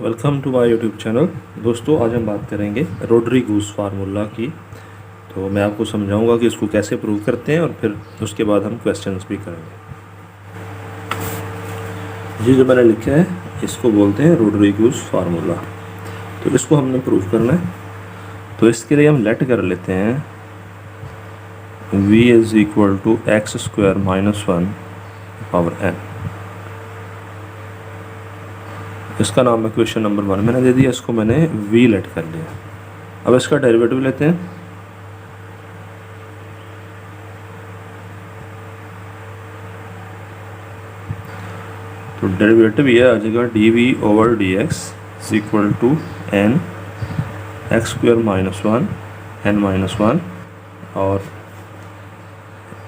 Welcome to my YouTube channel. दोस्तों, आज हम बात करेंगे रोड्रिगूज फार्मूला की। तो मैं आपको समझाऊंगा कि इसको कैसे प्रूव करते हैं और फिर उसके बाद हम क्वेश्चंस भी करेंगे। ये जो मैंने लिखा है इसको बोलते हैं रोड्रिगूज फार्मूला। तो इसको हमने प्रूव करना है। तो इसके लिए हम लेट कर लेते हैं v is equal to x square minus 1 power n। इसका नाम है क्वेश्चन नंबर 1 मैंने दे दिया, इसको मैंने v लेट कर लिया। अब इसका डेरिवेटिव लेते हैं। तो डेरिवेटिव ये आ जाएगा d over d x is equal to n x square minus 1 n minus 1, और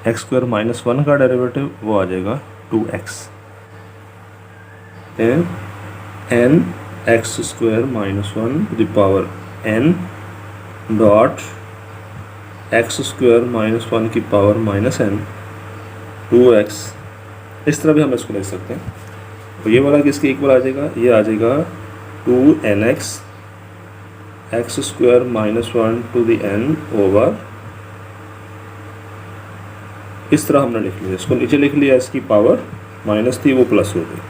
एक्स स्क्वायर माइनस 1 का डेरिवेटिव वो आ जाएगा 2x n x square minus 1 the power n dot x square minus 1 की पावर माइनस n 2x। इस तरह भी हम इसको लिख सकते हैं। तो ये वाला किसके इक्वल आ जाएगा? ये आ जाएगा 2nx x square minus 1 to the n over, इस तरह हमने लिख लिया। इसको नीचे लिख लिया, इसकी पावर माइनस थी वो प्लस हो गई,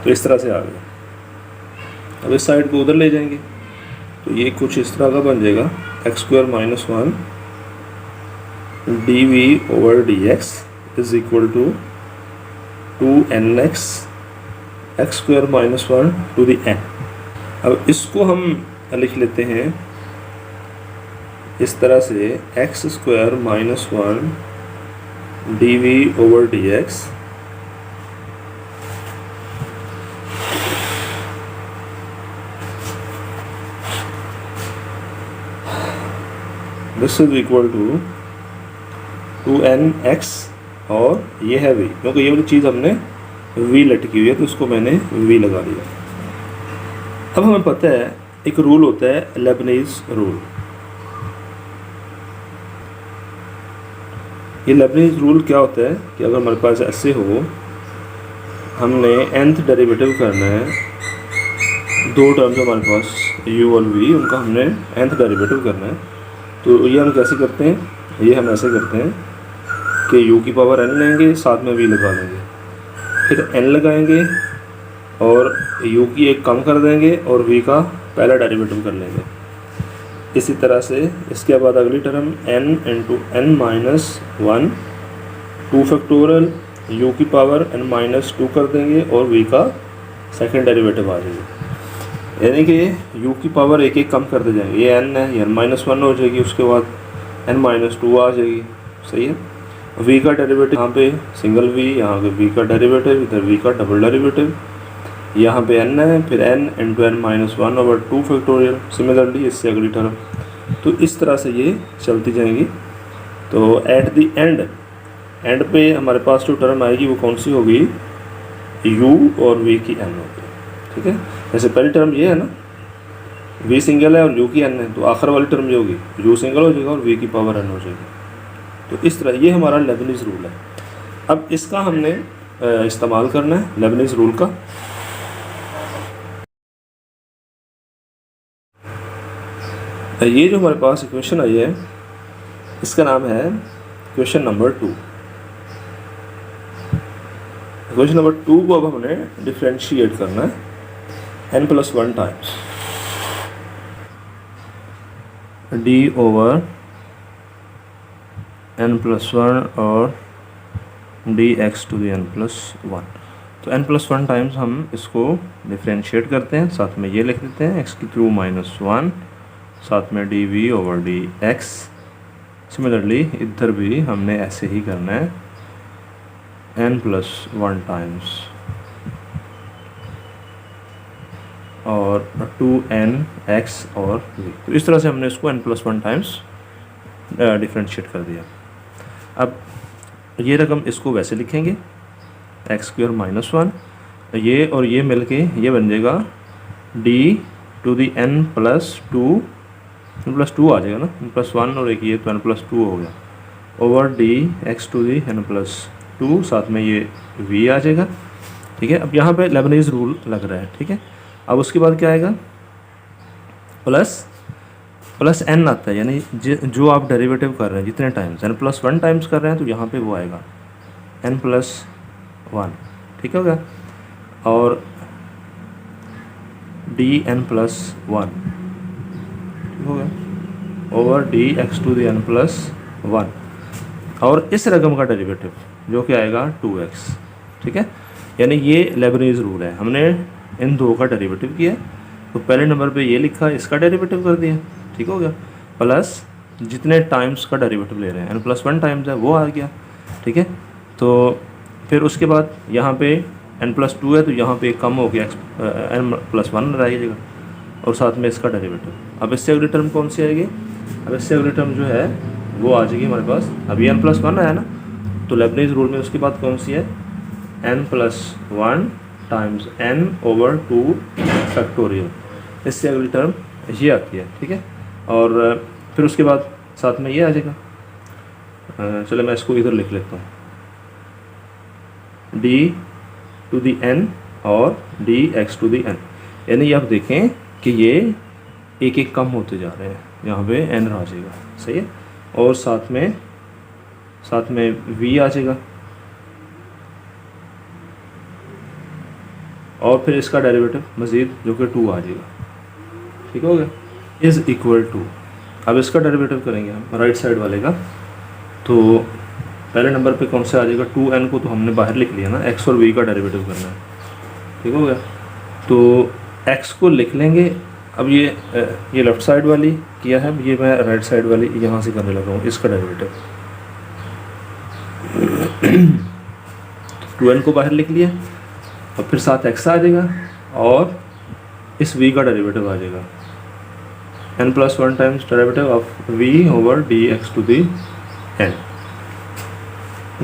तो इस तरह से आ गया। अब इस साइड को उधर ले जाएंगे तो ये कुछ इस तरह का बन जाएगा x square minus 1 d v over d x is equal to 2nx x square minus 1 to the n। अब इसको हम लिख लेते हैं इस तरह से x square minus 1 d v over d x this is equal to 2nx, और ये है v, क्योंकि ये वाली चीज़ हमने v लटकी हुई है तो उसको मैंने v लगा दिया। अब हमें पता है एक रूल होता है लेबनीज रूल। ये लेबनीज रूल क्या होता है कि अगर हमारे पास ऐसे हो, हमने nth डेरिवेटिव करना है, दो टर्म्स हमारे पास u और v, उनका हमने nth डेरिवेटिव करना है। तो ये हम कैसे करते हैं? ये हम ऐसे करते हैं कि u की पावर n लेंगे, साथ में v लगा देंगे, फिर n लगाएंगे और u की एक कम कर देंगे और v का पहला डेरिवेटिव कर लेंगे। इसी तरह से इसके बाद अगली term n into n minus 1 2 factorial u की पावर n माइनस 2 कर देंगे और v का सेकंड डेरिवेटिव आ जाएगा। यानी कि u की पावर एक एक कम करते जाएंगे। ये n है, ये n माइनस 1 हो जाएगी, उसके बाद n माइनस 2 आ जाएगी। सही है। v का डेरिवेटिव यहाँ पे सिंगल v, यहाँ पे v का डेरिवेटिव, इधर v का डबल डेरिवेटिव, यहाँ पे n है, फिर n into n minus 1 over 2 factorial. Similarly इससे अगली टर्म, तो इस तरह से ये चलती जाएंगी। तो एट द एंड पे हमारे पास जो टर्म आएगी वो कौन सी होगी? u और v की n होगी। ठीक है। जैसे पहली टर्म ये है ना, v सिंगल है और u की n है, तो आखिर वाली टर्म ये होगी u सिंगल हो जाएगा और v की पावर n हो जाएगी। तो इस तरह ये हमारा लेबनीज रूल है। अब इसका हमने इस्तेमाल करना है, लेबनीज रूल का। ये जो हमारे पास इक्वेशन आई है इसका नाम है क्वेश्चन नंबर 2। क्वेश्चन नंबर 2 को अब हमने डिफ्रेंशिएट करना है n+1 times d over n+1 और dx टू दी n+1। तो n+1 टाइम्स हम इसको डिफ्रेंशिएट करते हैं, साथ में ये लिख देते हैं x⁻⁻1, साथ में dv ओवर dx। सिमिलरली इधर भी हमने ऐसे ही करना है n+1 टाइम्स और 2nx और v। तो इस तरह से हमने इसको n+1 टाइम्स डिफ्रेंशिएट कर दिया। अब ये रकम इसको वैसे लिखेंगे एक्स स्क्वायर माइनस 1, ये और ये मिलके ये बन जाएगा d टू दी n+2 आ जाएगा ना, n+1 और एक ये तो n+2 हो गया, over d x to the n+2, साथ में ये v आ जाएगा। ठीक है। अब यहाँ पे लेबनीज रूल लग रहा है। ठीक है। अब उसके बाद क्या आएगा, प्लस n आता है, यानी जो आप डेरिवेटिव कर रहे हैं जितने टाइम्स n+1 टाइम्स कर रहे हैं तो यहाँ पे वो आएगा n+1, ठीक हो गया। और dn+1 ठीक हो गया ओवर dx⁴n+1, और इस रकम का डेरिवेटिव जो कि आएगा 2x, ठीक है। यानी ये लेबनीज़ रूल है, हमने इन दो का डेरिवेटिव किया तो पहले नंबर पे ये लिखा, इसका डेरिवेटिव कर दिया, ठीक हो गया, प्लस जितने टाइम्स का डेरिवेटिव ले रहे हैं n+1 टाइम्स है वो आ गया, ठीक है। तो फिर उसके बाद यहाँ पे n+2 है तो यहाँ पे कम हो गया n+1 रह जाएगा और साथ में इसका डेरिवेटिव। अब इससे अगली टर्म कौन सी आएगी, अब इससे अगली टर्म जो है वो आ जाएगी हमारे पास, अभी n+1 है ना, तो लेबनीज़ रूल में उसके बाद कौन सी है n+1 टाइम्स n/2 फैक्टोरियल, इससे अगली टर्म ये आती है, ठीक है। और फिर उसके बाद साथ में ये आ जाएगा, चलो मैं इसको इधर लिख लेता हूँ, d⁴n और dx⁴n, यानी आप देखें कि ये एक एक कम होते जा रहे हैं, यहाँ पे n आ जाएगा, सही है, और साथ में v आ जाएगा, और फिर इसका डेरिवेटिव मज़ीद जो कि 2 आ जाएगा, ठीक हो गया, इज़ इक्वल टू। अब इसका डेरिवेटिव करेंगे हम राइट साइड वाले का, तो पहले नंबर पे कौन सा आ जाएगा, 2n को तो हमने बाहर लिख लिया ना, x और v का डेरिवेटिव करना है, ठीक हो गया। तो x को लिख लेंगे, अब ये लेफ़्ट साइड वाली किया है, ये मैं राइट साइड वाली यहाँ से करने लगा हूँ, इसका डेरिवेटिव 2n को बाहर लिख लिया, और फिर साथ x आ जाएगा और इस v का डेरिवेटिव आ जाएगा n+1 times derivative of v over dx⁴n,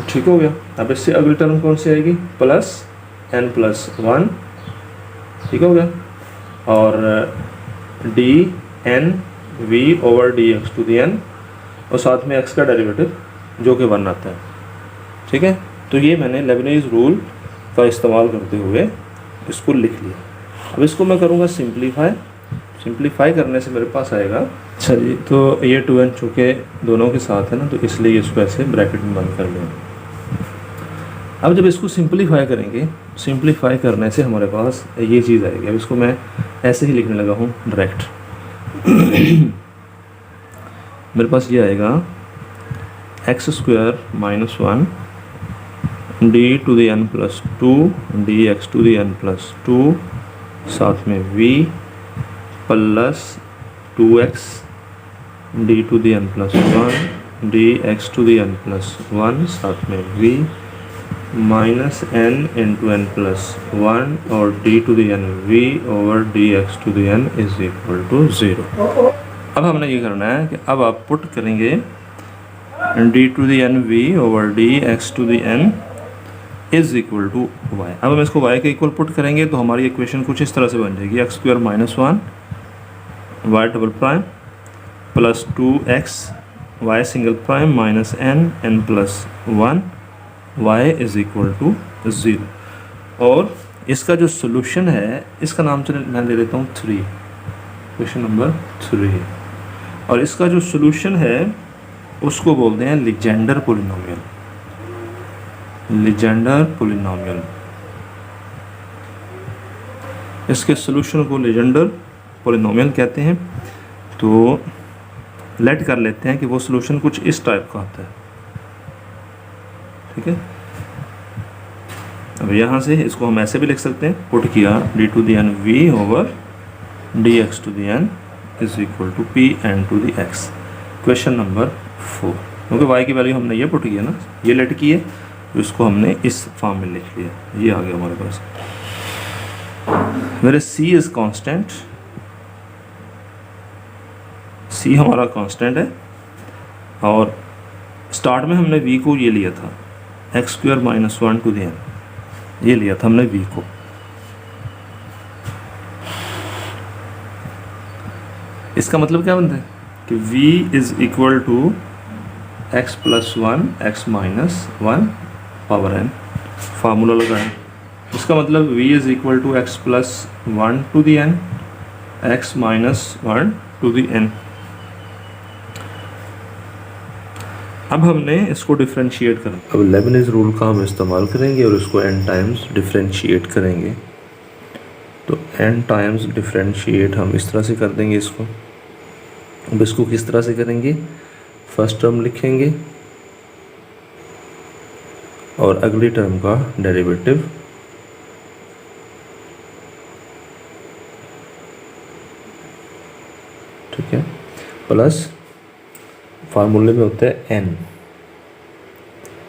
ठीक हो गया। अब इससे अगली टर्म कौन सी आएगी, प्लस n+1, ठीक हो गया, और dnv ओवर dx⁴n, और साथ में x का डेरिवेटिव जो कि 1 आता है, ठीक है। तो ये मैंने लेबनीज़ रूल का इस्तेमाल करते हुए इसको लिख लिया। अब इसको मैं करूँगा सिंप्लीफाई करने से मेरे पास आएगा, अच्छा जी, तो ये 2n चूँकि दोनों के साथ है ना, तो इसलिए इसको ऐसे ब्रैकेट में बंद कर लिया। अब जब इसको सिंप्लीफाई करेंगे, सिंप्लीफाई करने से हमारे पास ये चीज़ आएगी। अब इसको मैं ऐसे ही लिखने लगा हूँ डायरेक्ट मेरे पास ये आएगा x² - 1 d⁴n+2 dx⁴n+2, साथ में v plus 2x d⁴n+1 dx⁴n+1, साथ में v minus n into n+1 और d⁴nv over dx⁴n is equal to 0। अब हमने ये करना है कि अब आप पुट करेंगे d⁴nv over dx⁴n is equal to y। अब हम इसको y के इक्वल पुट करेंगे तो हमारी इक्वेशन कुछ इस तरह से बन जाएगी, x² - 1 y double prime plus 2x y single prime minus n n+1 y is equal to 0। और इसका जो सोल्यूशन है इसका नाम चले मैं दे देता हूँ 3, क्वेश्चन नंबर 3। और इसका जो सोल्यूशन है उसको बोलते हैं लीजेंडर पोलिनोमियल। लीजेंडर पोलिनोमियल, इसके सोल्यूशन को लीजेंडर पोलिनोमियल कहते हैं। तो लेट कर लेते हैं कि वो सोल्यूशन कुछ इस टाइप का आता है, ठीक है। अब यहाँ से इसको हम ऐसे भी लिख सकते हैं, पुट किया d⁴nv over dx⁴n is equal to pn⁴x। Question number 4, क्योंकि y की वैल्यू हमने ये पुट किया ना, ये लेट की है, तो इसको हमने इस फॉर्म में लिख लिया, ये आ गया हमारे पास। मेरे c इज कांस्टेंट, c हमारा कांस्टेंट है, और स्टार्ट में हमने v को ये लिया था x² - 1 टू द n, ये लिया था हमने v को। इसका मतलब क्या बनता है कि v is equal to x+1 x - 1 power n, formula लगाएं इसका मतलब v is equal to x plus 1 to the n, x minus 1 to the n। अब हमने इसको डिफ्रेंशिएट करना। अब लेबनिज़ रूल का हम इस्तेमाल करेंगे और इसको n टाइम्स डिफ्रेंशिएट करेंगे। तो n टाइम्स डिफ्रेंशिएट हम इस तरह से कर देंगे इसको। अब इसको किस तरह से करेंगे, फर्स्ट टर्म लिखेंगे और अगली टर्म का डेरिवेटिव ठीक है, प्लस फार्मूले में होता है n,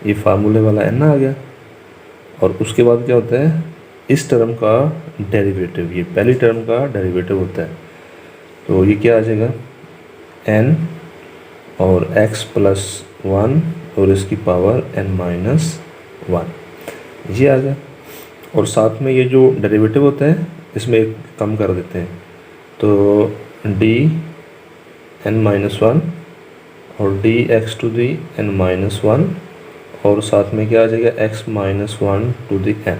ये फार्मूले वाला n आ गया। और उसके बाद क्या होता है, इस टर्म का डेरिवेटिव, ये पहली टर्म का डेरिवेटिव होता है। तो ये क्या आ जाएगा, n और x प्लस 1 और इसकी पावर n माइनस 1, ये आ गया। और साथ में ये जो डेरिवेटिव होता है इसमें एक कम कर देते हैं, तो d n माइनस 1 और d x to the n minus 1 और साथ में क्या आ जाएगा x minus 1 to the n।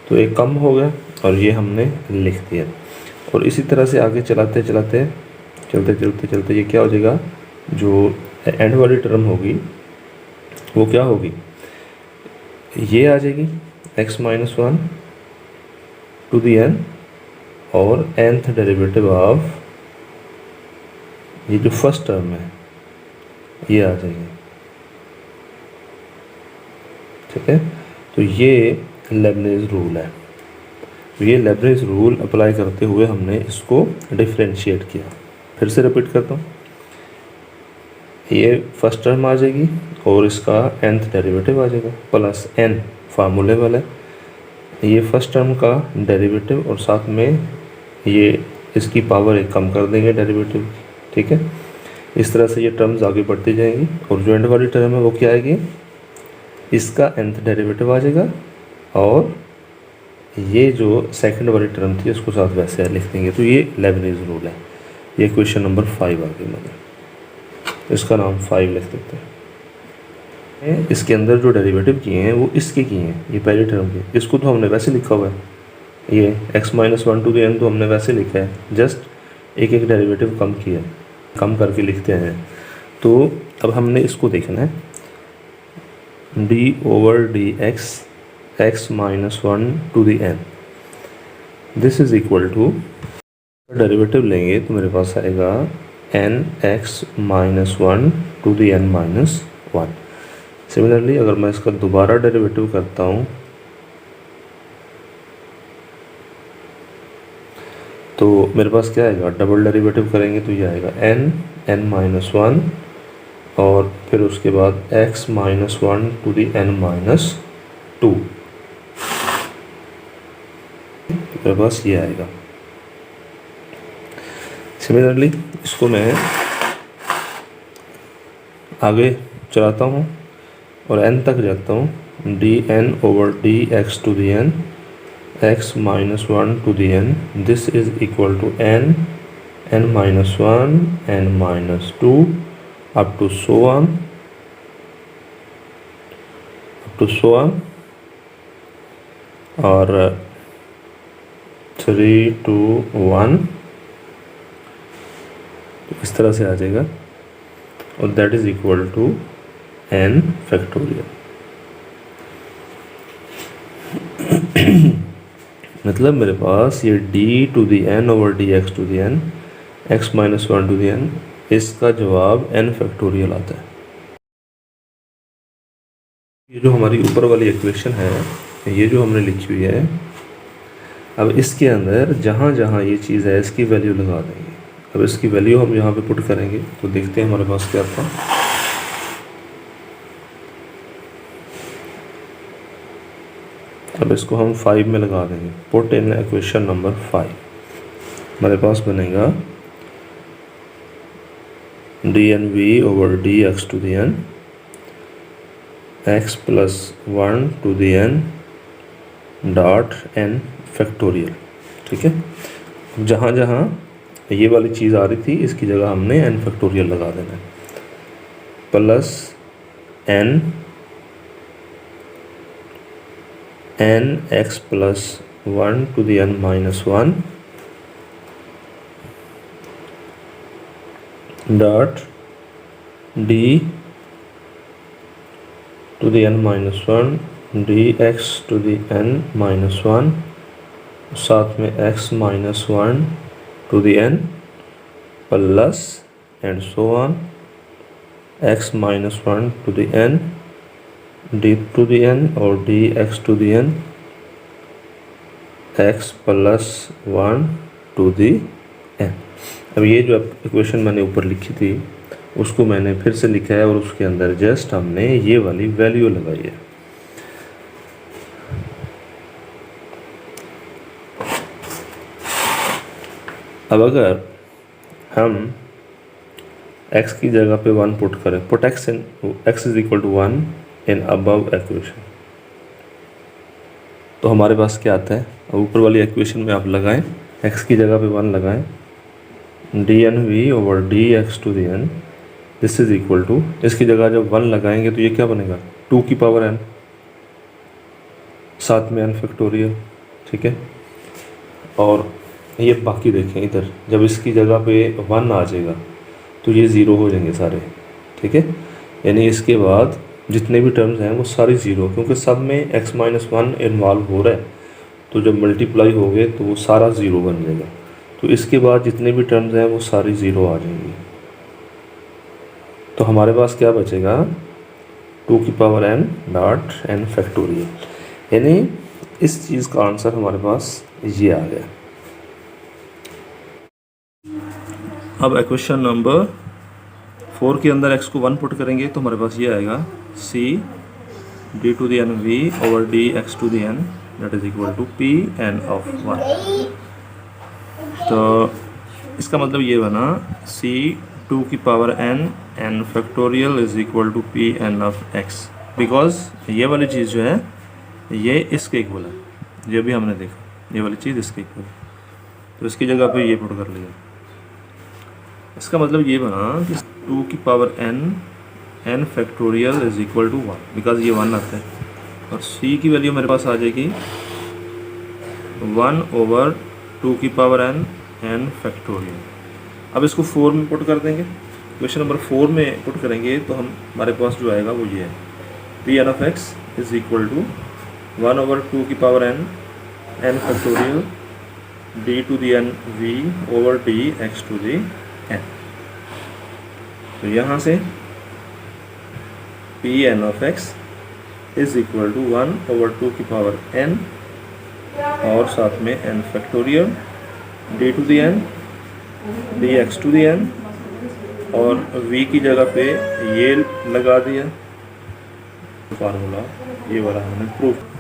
तो एक कम हो गया और ये हमने लिख दिया। और इसी तरह से आगे चलते चलते ये क्या हो जाएगा, जो एंड वाली टर्म होगी वो क्या होगी, ये आ जाएगी x minus 1 to the n और nth डेरिवेटिव ऑफ ये जो फर्स्ट टर्म है ये आ जाएगी। ठीक है, तो ये लेबनिज़ रूल है। तो ये लेबनिज़ रूल अप्लाई करते हुए हमने इसको डिफरेंशिएट किया। फिर से रिपीट करता हूँ, ये फर्स्ट टर्म आ जाएगी और इसका nth डेरिवेटिव आ जाएगा प्लस n फार्मूले वाला है, ये फर्स्ट टर्म का डेरिवेटिव और साथ में ये इसकी पावर एक कम कर देंगे डेरिवेटिव। ठीक है, इस तरह से ये टर्म्स आगे बढ़ती जाएंगी और जो एंड वाली टर्म है वो क्या आएगी, इसका nth डेरिवेटिव आ जाएगा और ये जो सेकंड वाली टर्म थी उसको साथ वैसे लिख देंगे। तो ये लेबनिज़ रूल है। ये क्वेश्चन नंबर 5 आ गया, मतलब इसका नाम 5 लिख देते हैं। इसके अंदर जो डेरिवेटिव किए हैं वो इसके किए हैं, ये पहली टर्म के, इसको तो हमने वैसे लिखा हुआ है, ये x minus 1 to the n तो हमने वैसे लिखा है, जस्ट एक एक डेरिवेटिव कम किया है, कम करके लिखते हैं। तो अब हमने इसको देखना है, d over d x minus 1 to the n, this is equal to, derivative लेंगे तो मेरे पास आएगा n x minus 1 to the n minus 1। Similarly अगर मैं इसका दोबारा डेरिवेटिव करता हूँ तो मेरे पास क्या आएगा, डबल डेरिवेटिव करेंगे तो ये आएगा n माइनस 1 और फिर उसके बाद x minus 1 to the n minus 2, मेरे पास ये आएगा। सिमिलरली इसको मैं आगे चलाता हूँ और n तक जाता हूँ, dn over d x to the n x minus 1 to the n, this is equal to n minus 1 n minus 2 up to so on और 3 to 1, तो इस तरह से आ जाएगा और that is equal to n factorial. मतलब मेरे पास ये d to the n over d x to the n x minus 1 to the n, इसका जवाब n फैक्टोरियल आता है। ये जो हमारी ऊपर वाली इक्वेशन है, ये जो हमने लिखी हुई है, अब इसके अंदर जहाँ जहाँ ये चीज़ है इसकी वैल्यू लगा देंगे। अब इसकी वैल्यू हम यहाँ पे पुट करेंगे तो देखते हैं हमारे पास क्या था। अब इसको हम 5 में लगा देंगे, पुट इन इक्वेशन नंबर 5, हमारे पास बनेगा dnv over d x to the n x plus 1 to the n dot n factorial. ठीक है, जहाँ जहाँ ये वाली चीज़ आ रही थी इसकी जगह हमने n फैक्टोरियल लगा देना है, plus n n x plus 1 to the n minus 1 dot d to the n minus 1 d x to the n minus 1 साथ में x minus 1 to the n plus and so on x minus 1 to the n d to the n और d x to the n x plus 1 to the n। अब ये जो equation मैंने ऊपर लिखी थी उसको मैंने फिर से लिखा है और उसके अंदर जस्ट हमने ये वाली वैल्यू लगाई है। अब अगर हम x की जगह पे 1 पुट करें, put x is equal to 1 in above equation, तो हमारे पास क्या आता है। अब ऊपर वाली इक्वेशन में आप लगाएं, x की जगह पे 1 लगाएं, d n v over d x to the n this is equal to, इसकी जगह जब 1 लगाएंगे तो ये क्या बनेगा 2 की पावर n साथ में n फैक्टोरियल, ठीक है। और ये बाकी देखें इधर, जब इसकी जगह पे 1 आ जाएगा तो ये ज़ीरो हो जाएंगे सारे, ठीक है। यानी इसके बाद जितने भी टर्म्स हैं वो सारी ज़ीरो, क्योंकि सब में x माइनस 1 इन्वॉल्व हो रहा है, तो जब मल्टीप्लाई हो गए तो वो सारा ज़ीरो बन जाएगा। तो इसके बाद जितने भी टर्म्स हैं वो सारी ज़ीरो आ जाएंगी। तो हमारे पास क्या बचेगा 2 की power n dot n factorial, यानी इस चीज़ का आंसर हमारे पास ये आ गया। अब इक्वेशन नंबर 4 के अंदर x को 1 पुट करेंगे तो हमारे पास ये आएगा c d to the n v over d x to the n that is equal to p n of 1। तो इसका मतलब ये बना c 2 की power n factorial is equal to p n of x, because ये वाली चीज़ जो है ये इसके इक्वल है, ये भी हमने देखा ये वाली चीज़ इसके इक्वल है, तो इसकी जगह पे ये पुट कर लिया। इसका मतलब ये बना कि 2 की power n factorial is equal to 1, because ये 1 आता है, और c की वैल्यू मेरे पास आ जाएगी 1 ओवर 2 की पावर n फैक्टोरियल। अब इसको 4 में पुट कर देंगे, क्वेश्चन नंबर 4 में पुट करेंगे तो हमारे पास जो आएगा वो ये है p n of x is equal to 1 over 2 की power n factorial d to the n v over d x to the n। तो यहाँ से p n of x is equal to 1 over 2 की पावर n और साथ में n factorial d to the n d x to the n, और v की जगह पे ये लगा दिया, फार्मूला ये वाला हमने प्रूफ